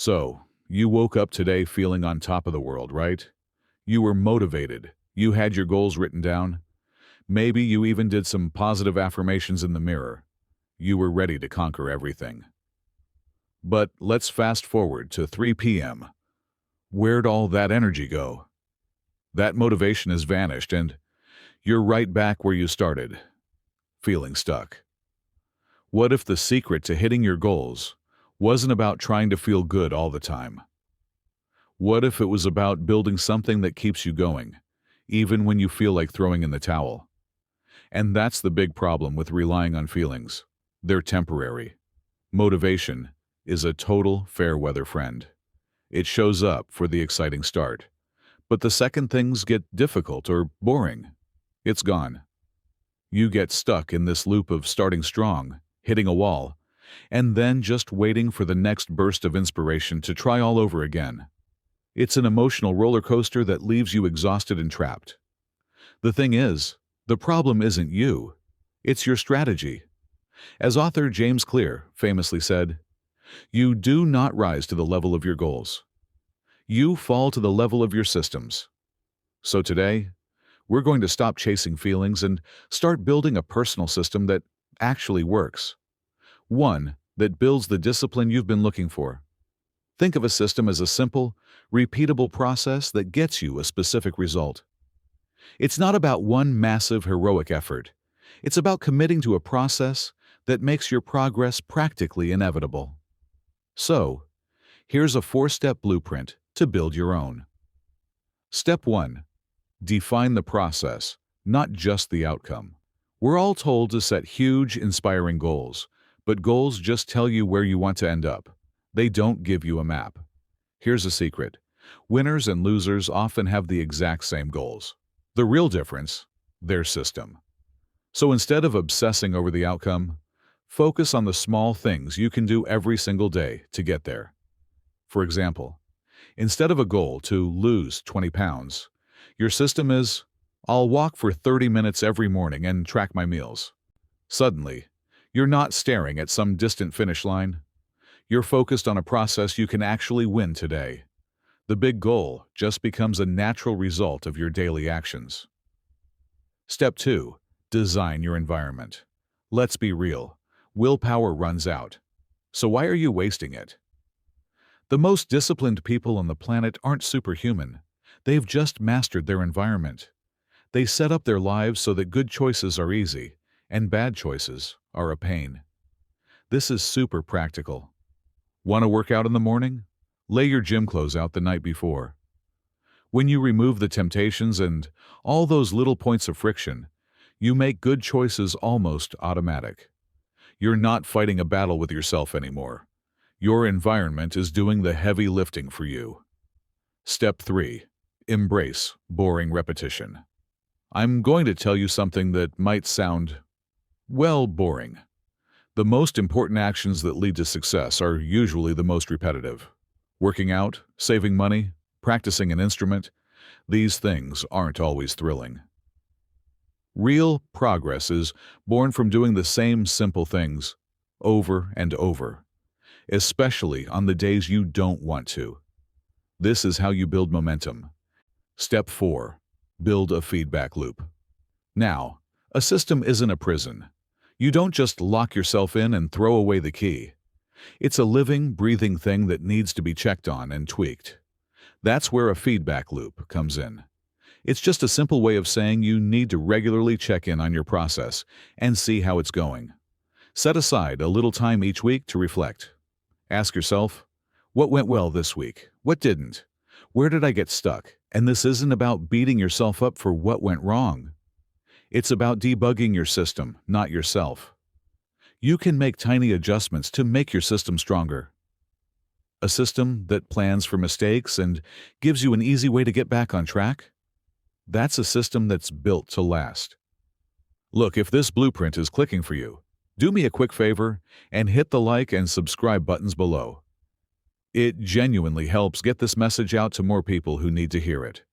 So, you woke up today feeling on top of the world, right? You were motivated. You had your goals written down. Maybe you even did some positive affirmations in the mirror. You were ready to conquer everything. But let's fast forward to 3 p.m. Where'd all that energy go? That motivation has vanished and you're right back where you started, feeling stuck. What if the secret to hitting your goals wasn't about trying to feel good all the time? What if it was about building something that keeps you going, even when you feel like throwing in the towel? And that's the big problem with relying on feelings. They're temporary. Motivation is a total fair-weather friend. It shows up for the exciting start. But the second things get difficult or boring, it's gone. You get stuck in this loop of starting strong, hitting a wall, and then just waiting for the next burst of inspiration to try all over again. It's an emotional roller coaster that leaves you exhausted and trapped. The thing is, the problem isn't you. It's your strategy. As author James Clear famously said, "You do not rise to the level of your goals. You fall to the level of your systems." So today, we're going to stop chasing feelings and start building a personal system that actually works. One that builds the discipline you've been looking for. Think of a system as a simple, repeatable process that gets you a specific result. It's not about one massive heroic effort. It's about committing to a process that makes your progress practically inevitable. So, here's a 4-step blueprint to build your own. Step 1. Define the process, not just the outcome. We're all told to set huge, inspiring goals, but goals just tell you where you want to end up. They don't give you a map. Here's a secret. Winners and losers often have the exact same goals. The real difference, their system. So instead of obsessing over the outcome, focus on the small things you can do every single day to get there. For example, instead of a goal to lose 20 pounds, your system is, "I'll walk for 30 minutes every morning and track my meals." Suddenly, you're not staring at some distant finish line. You're focused on a process you can actually win today. The big goal just becomes a natural result of your daily actions. Step 2. Design your environment. Let's be real. Willpower runs out. So why are you wasting it? The most disciplined people on the planet aren't superhuman. They've just mastered their environment. They set up their lives so that good choices are easy and bad choices are a pain. This is super practical. Want to work out in the morning? Lay your gym clothes out the night before. When you remove the temptations and all those little points of friction, you make good choices almost automatic. You're not fighting a battle with yourself anymore. Your environment is doing the heavy lifting for you. Step 3. Embrace boring repetition. I'm going to tell you something that might sound, well, boring. The most important actions that lead to success are usually the most repetitive. Working out, saving money, practicing an instrument, these things aren't always thrilling. Real progress is born from doing the same simple things over and over, especially on the days you don't want to. This is how you build momentum. Step 4. Build a feedback loop. Now, a system isn't a prison. You don't just lock yourself in and throw away the key. It's a living, breathing thing that needs to be checked on and tweaked. That's where a feedback loop comes in. It's just a simple way of saying you need to regularly check in on your process and see how it's going. Set aside a little time each week to reflect. Ask yourself, what went well this week? What didn't? Where did I get stuck? And this isn't about beating yourself up for what went wrong. It's about debugging your system, not yourself. You can make tiny adjustments to make your system stronger. A system that plans for mistakes and gives you an easy way to get back on track? That's a system that's built to last. Look, if this blueprint is clicking for you, do me a quick favor and hit the like and subscribe buttons below. It genuinely helps get this message out to more people who need to hear it.